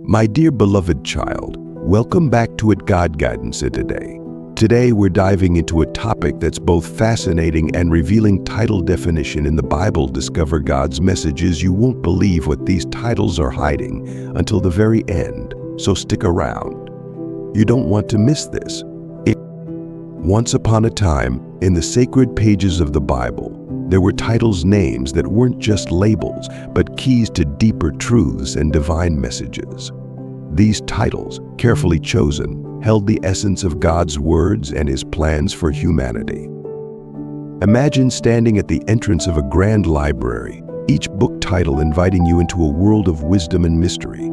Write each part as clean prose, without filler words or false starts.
My dear beloved child, welcome back to God Guidance Today. Today we're diving into a topic that's both fascinating and revealing. Title definition in the Bible. Discover God's messages. You won't believe what these titles are hiding until the very end, so stick around. You don't want to miss this. Once upon a time, in the sacred pages of the Bible, there were titles, names that weren't just labels, but keys to deeper truths and divine messages. These titles, carefully chosen, held the essence of God's words and His plans for humanity. Imagine standing at the entrance of a grand library, each book title inviting you into a world of wisdom and mystery.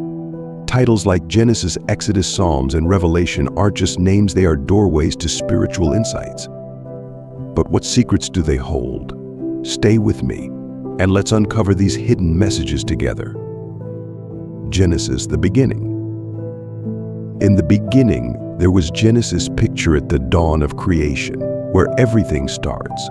Titles like Genesis, Exodus, Psalms, and Revelation aren't just names, they are doorways to spiritual insights. But what secrets do they hold? Stay with me, and let's uncover these hidden messages together. Genesis, the beginning. In the beginning, there was Genesis. Picture at the dawn of creation, where everything starts.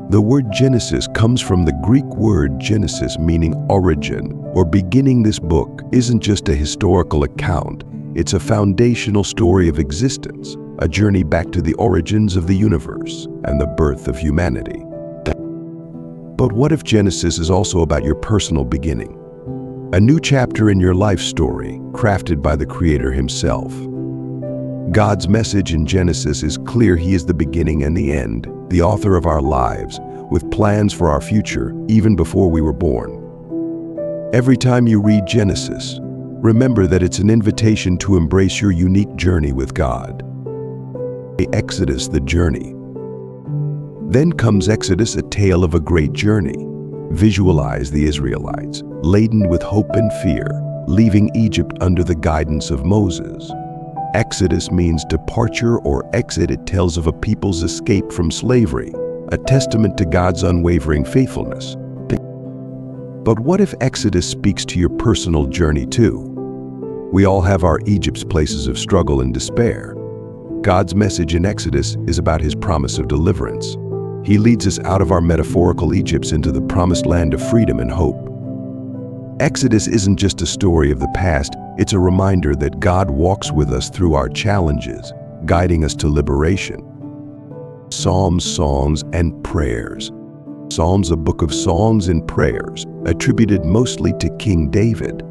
The word Genesis comes from the Greek word Genesis, meaning origin or beginning. This book isn't just a historical account, it's a foundational story of existence, a journey back to the origins of the universe and the birth of humanity. But what if Genesis is also about your personal beginning? A new chapter in your life story, crafted by the Creator Himself. God's message in Genesis is clear. He is the beginning and the end, the author of our lives, with plans for our future even before we were born. Every time you read Genesis, remember that it's an invitation to embrace your unique journey with God. Exodus, the journey. Then comes Exodus, a tale of a great journey. Visualize the Israelites, laden with hope and fear, leaving Egypt under the guidance of Moses. Exodus means departure or exit. It tells of a people's escape from slavery, a testament to God's unwavering faithfulness. But what if Exodus speaks to your personal journey too? We all have our Egypt's, places of struggle and despair. God's message in Exodus is about His promise of deliverance. He leads us out of our metaphorical Egypts into the promised land of freedom and hope. Exodus isn't just a story of the past, it's a reminder that God walks with us through our challenges, guiding us to liberation. Psalms, songs, and prayers. Psalms, a book of songs and prayers, attributed mostly to King David.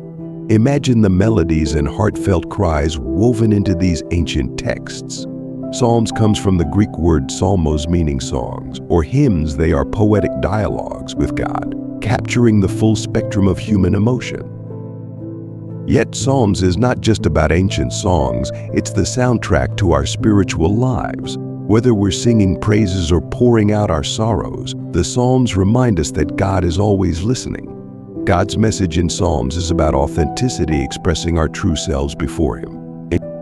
Imagine the melodies and heartfelt cries woven into these ancient texts. Psalms comes from the Greek word psalmos, meaning songs or hymns. They are poetic dialogues with God, capturing the full spectrum of human emotion. Yet Psalms is not just about ancient songs, it's the soundtrack to our spiritual lives. Whether we're singing praises or pouring out our sorrows, the Psalms remind us that God is always listening. God's message in Psalms is about authenticity, expressing our true selves before Him.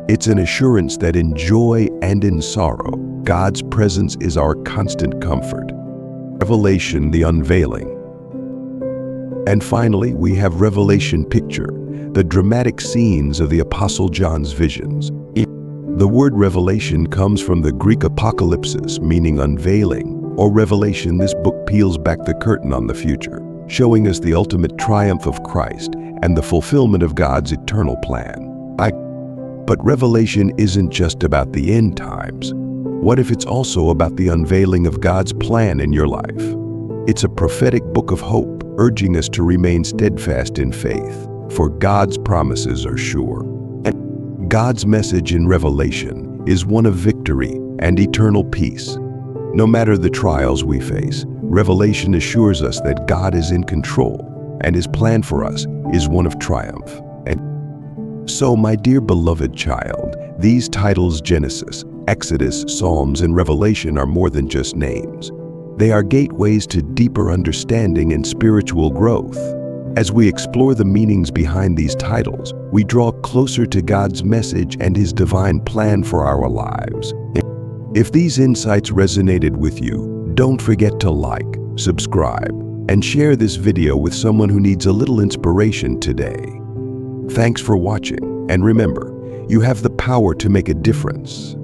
It's an assurance that in joy and in sorrow, God's presence is our constant comfort. Revelation, the unveiling. And finally, we have Revelation, picture, the dramatic scenes of the Apostle John's visions. The word revelation comes from the Greek apocalypsis, meaning unveiling, or revelation. This book peels back the curtain on the future, showing us the ultimate triumph of Christ and the fulfillment of God's eternal plan. But Revelation isn't just about the end times. What if it's also about the unveiling of God's plan in your life? It's a prophetic book of hope, urging us to remain steadfast in faith, for God's promises are sure. And God's message in Revelation is one of victory and eternal peace. No matter the trials we face, Revelation assures us that God is in control, and His plan for us is one of triumph. So, my dear beloved child, these titles, Genesis, Exodus, Psalms, and Revelation, are more than just names. They are gateways to deeper understanding and spiritual growth. As we explore the meanings behind these titles, we draw closer to God's message and His divine plan for our lives. If these insights resonated with you, don't forget to like, subscribe, and share this video with someone who needs a little inspiration today. Thanks for watching, and remember, you have the power to make a difference.